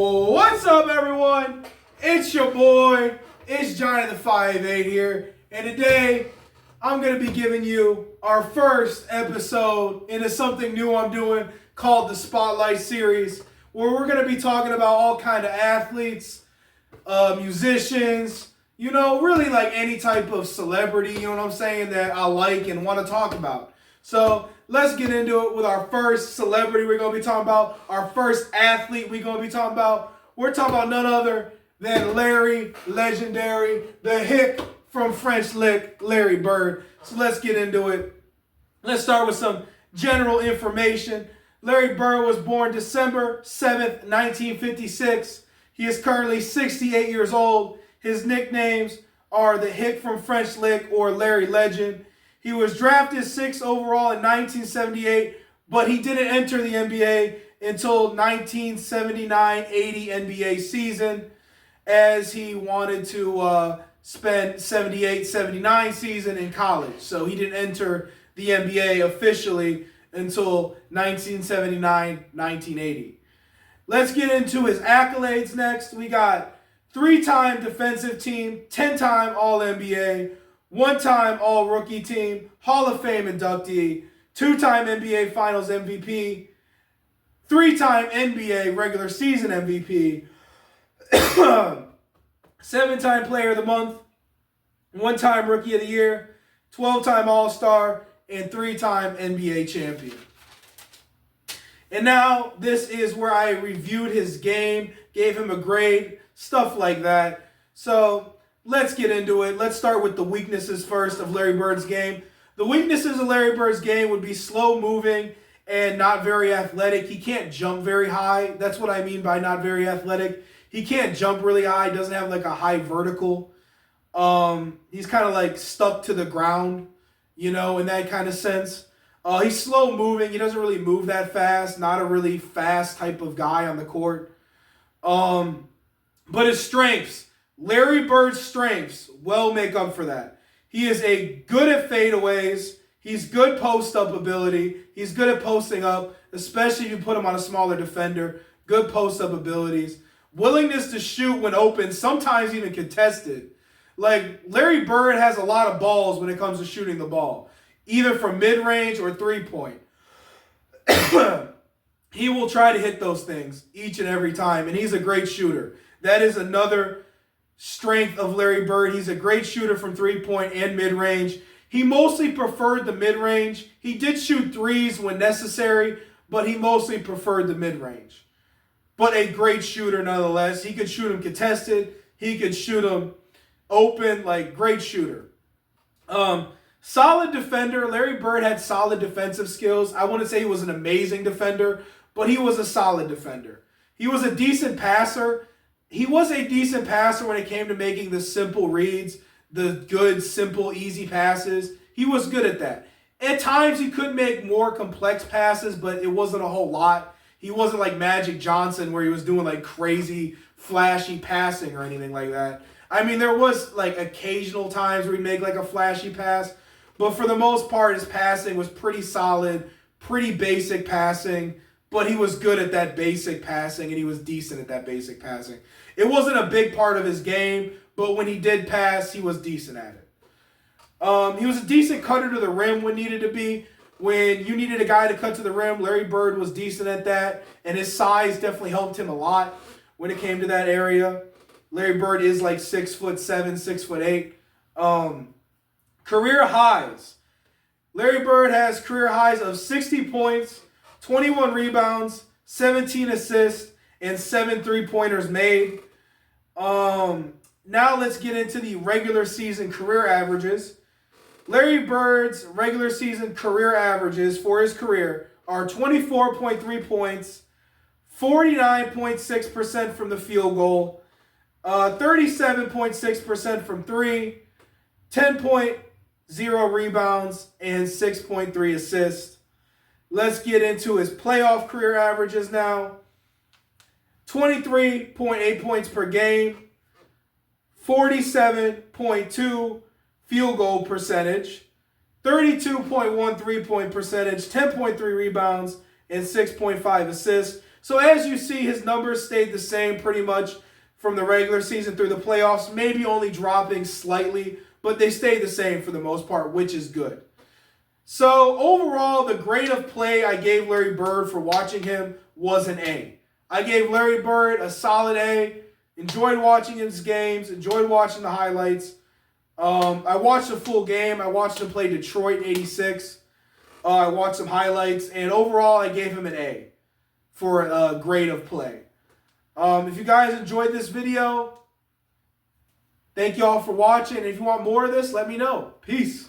What's up, everyone? It's your boy. It's Johnny the 5'8" here. And today, I'm going to be giving you our first episode into something new I'm doing called the Spotlight Series, where we're going to be talking about all kind of athletes, musicians, really like any type of celebrity, you know what I'm saying, that I like and want to talk about. So let's get into it with our first celebrity we're going to be talking about, our first athlete we're going to be talking about. We're talking about none other than Larry, legendary, the hick from French Lick, Larry Bird. So let's get into it. Let's start with some general information. Larry Bird was born December 7th, 1956. He is currently 68 years old. His nicknames are the Hick from French Lick or Larry Legend. He was drafted 6th overall in 1978, but he didn't enter the NBA until 1979-80 NBA season, as he wanted to spend 78-79 season in college. So he didn't enter the NBA officially until 1979-1980. Let's get into his accolades next. We got 3-time defensive team, 10-time All-NBA, 1-time All-Rookie team, Hall of Fame inductee, 2-time NBA Finals MVP, 3-time NBA regular season MVP, 7-time Player of the Month, 1-time Rookie of the Year, 12-time All-Star, and 3-time NBA champion. And now this is where I reviewed his game, gave him a grade, stuff like that. So let's get into it. Let's start with the weaknesses first of Larry Bird's game. The weaknesses of Larry Bird's game would be slow moving and not very athletic. He can't jump very high. That's what I mean by not very athletic. He can't jump really high. Doesn't have like a high vertical. He's kind of like stuck to the ground, in that kind of sense. He's slow moving. He doesn't really move that fast. Not a really fast type of guy on the court. But his strengths, Larry Bird's strengths, will make up for that. He is good at fadeaways. He's good post-up ability. He's good at posting up, especially if you put him on a smaller defender. Good post-up abilities. Willingness to shoot when open, sometimes even contested. Like, Larry Bird has a lot of balls when it comes to shooting the ball, either from mid-range or three-point. He will try to hit those things each and every time, and he's a great shooter. That is another strength of Larry Bird. He's a great shooter from three-point and mid-range. He mostly preferred the mid-range. He did shoot threes when necessary, but he mostly preferred the mid-range. But a great shooter nonetheless. He could shoot him contested. He could shoot him open, great shooter. Solid defender. Larry Bird had solid defensive skills. I wouldn't say he was an amazing defender, but he was a solid defender. He was a decent passer. He was a decent passer when it came to making the simple reads, the good, simple, easy passes. He was good at that. At times, he could make more complex passes, but it wasn't a whole lot. He wasn't like Magic Johnson where he was doing crazy, flashy passing or anything like that. I mean, there was occasional times where he'd make a flashy pass, but for the most part, his passing was pretty solid, pretty basic passing, but he was good at that basic passing, and he was decent at that basic passing. It wasn't a big part of his game, but when he did pass, he was decent at it. He was a decent cutter to the rim when needed to be. When you needed a guy to cut to the rim, Larry Bird was decent at that, and his size definitely helped him a lot when it came to that area. Larry Bird is 6'7", 6'8". Career highs. Larry Bird has career highs of 60 points, 21 rebounds, 17 assists, and 7 3-pointers made. Now let's get into the regular season career averages. Larry Bird's regular season career averages for his career are 24.3 points, 49.6% from the field goal, 37.6% from three, 10.0 rebounds, and 6.3 assists. Let's get into his playoff career averages now. 23.8 points per game, 47.2 field goal percentage, 32.1 3-point percentage, 10.3 rebounds, and 6.5 assists. So as you see, his numbers stayed the same pretty much from the regular season through the playoffs, maybe only dropping slightly, but they stayed the same for the most part, which is good. So overall, the grade of play I gave Larry Bird for watching him was an A. I gave Larry Bird a solid A. Enjoyed watching his games, enjoyed watching the highlights. I watched the full game. I watched him play Detroit in '86. I watched some highlights, and overall, I gave him an A for a grade of play. If you guys enjoyed this video, thank you all for watching. If you want more of this, let me know. Peace.